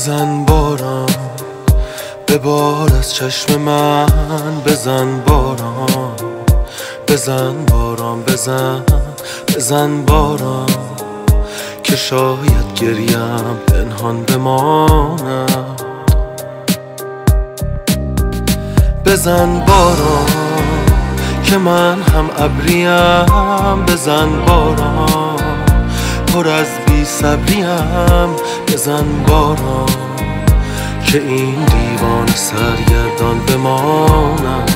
بزن باران به بار از چشم من، بزن باران، بزن باران، بزن باران که شاید گریم پنهان بماند. بزن باران که من هم ابریم، بزن باران پر از بی صبریم، بزن باران که این دیوان سرگردان بماند.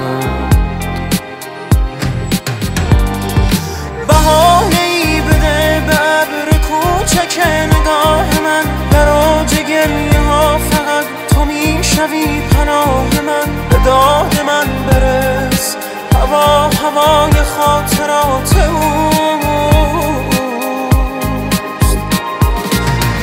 بهانه‌ای بده به ابر کوچک نگاه من، در اوج گریه ها فقط تو میشوی پناه من. به داد من برس، هوا هوای خاطرات اوست.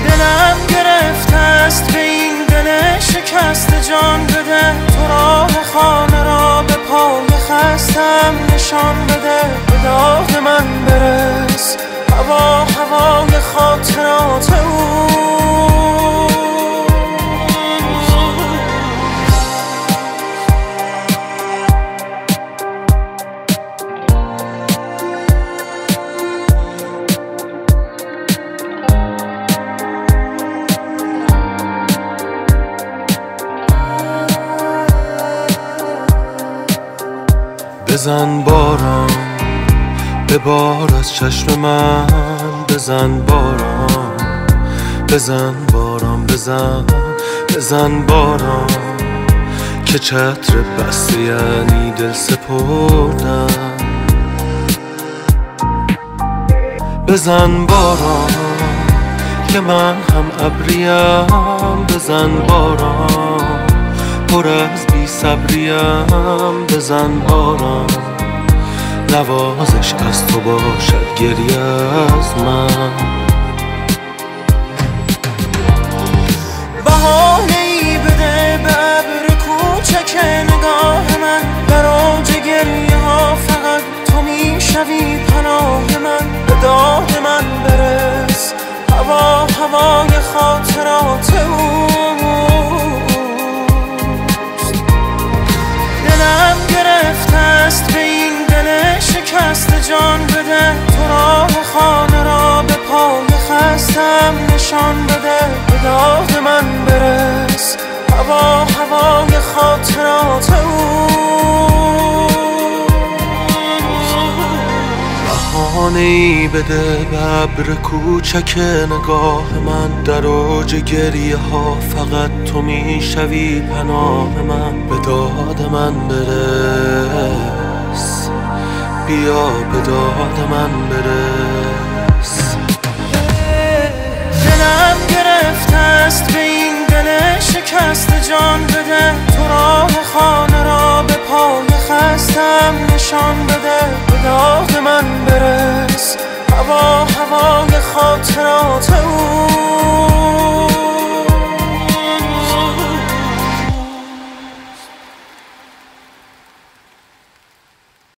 دلم گرفته است به این دل شکست، جان بده تو راه خانه را به پای خستم نشان بده. به داد من برس، هوا هوای خاطرات اوست. بزن باران به بار از چشم من، بزن باران، بزن باران، بزن باران که چتر بسته یعنی دل سپردن. بزن باران که من هم ابریم، بزن باران پر از بی صبریم، بزن باران نوازش از تو باشد گریه از من. بهانه‌ای بده به ابر کوچک نگاه من، در اوج گریه ها فقط تو میشوی پناه من. به داد من برس، هوا هوای خاطرات اوست. دلم گرفته است به این دل شکست، جان بده تو راه خانه را به پای خستم نشان بده. به داد من برس، هوا هوای خاطرات بهانه‌ای بده به ابر کوچک نگاه من، در اوج گریه ها فقط تو میشوی پناه من. به داد من برس، بیا به داد من برس. دلم گرفته است به این دل شکست، جان بده تو راه خانه را به پای خستم نشان بده. به داد من برس، هوا هوای خاطرات اوست.